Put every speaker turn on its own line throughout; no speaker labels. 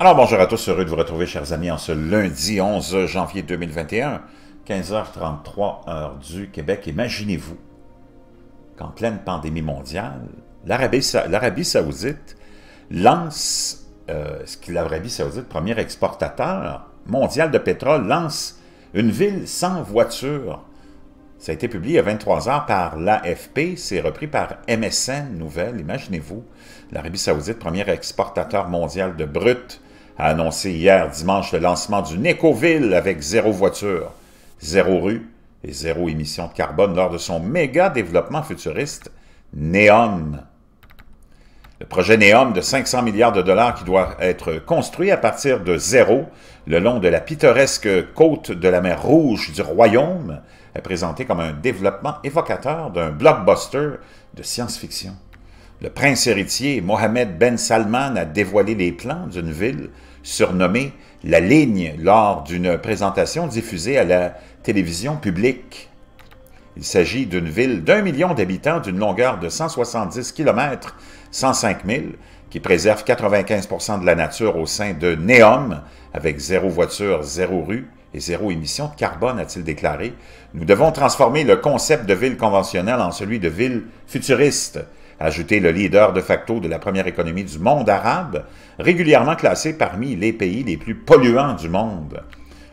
Alors bonjour à tous, heureux de vous retrouver chers amis en ce lundi 11 janvier 2021, 15h33 heure du Québec. Imaginez-vous qu'en pleine pandémie mondiale, l'Arabie Saoudite lance, l'Arabie Saoudite, premier exportateur mondial de pétrole, lance une ville sans voiture. Ça a été publié à 23 heures par l'AFP, c'est repris par MSN Nouvelles. Imaginez-vous, l'Arabie Saoudite, premier exportateur mondial de brut, a annoncé hier dimanche le lancement d'une écoville avec zéro voiture, zéro rue et zéro émission de carbone lors de son méga développement futuriste NEOM. Le projet NEOM de 500 milliards de dollars qui doit être construit à partir de zéro le long de la pittoresque côte de la mer Rouge du Royaume est présenté comme un développement évocateur d'un blockbuster de science-fiction. Le prince héritier Mohammed Ben Salman a dévoilé les plans d'une ville surnommée La Ligne lors d'une présentation diffusée à la télévision publique. Il s'agit d'une ville d'1 million d'habitants d'une longueur de 170 km, 105 000, qui préserve 95% de la nature au sein de NEOM, avec zéro voiture, zéro rue et zéro émission de carbone, a-t-il déclaré. Nous devons transformer le concept de ville conventionnelle en celui de ville futuriste, a ajouté le leader de facto de la première économie du monde arabe, régulièrement classé parmi les pays les plus polluants du monde.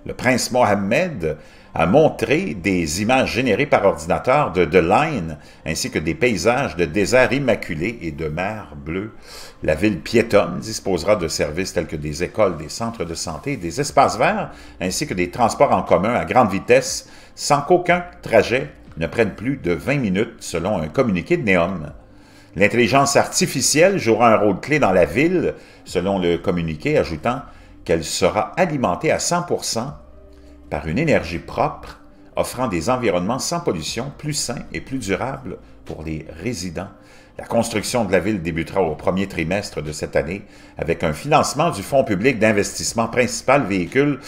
Le prince Mohammed a montré des images générées par ordinateur de The Line, ainsi que des paysages de désert immaculé et de mer bleue. La ville piétonne disposera de services tels que des écoles, des centres de santé, des espaces verts, ainsi que des transports en commun à grande vitesse, sans qu'aucun trajet ne prenne plus de 20 minutes, selon un communiqué de NEOM. L'intelligence artificielle jouera un rôle clé dans la ville, selon le communiqué, ajoutant qu'elle sera alimentée à 100% par une énergie propre, offrant des environnements sans pollution, plus sains et plus durables pour les résidents. La construction de la ville débutera au premier trimestre de cette année avec un financement du Fonds public d'investissement principal véhicule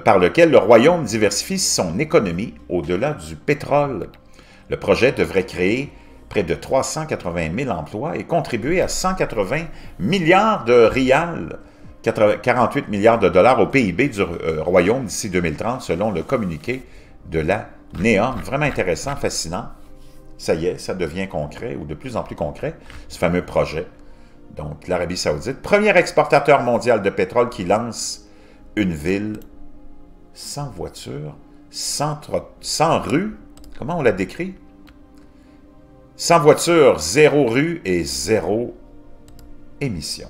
par lequel le Royaume diversifie son économie au-delà du pétrole. Le projet devrait créer près de 380 000 emplois et contribuer à 180 milliards de rials, 48 milliards de dollars au PIB du Royaume d'ici 2030, selon le communiqué de la NEOM. Vraiment intéressant, fascinant. Ça y est, ça devient concret, ou de plus en plus concret, ce fameux projet. Donc, l'Arabie Saoudite, premier exportateur mondial de pétrole qui lance une ville sans voiture, sans rue. Comment on l'a décrit? Sans voiture, zéro rue et zéro émission.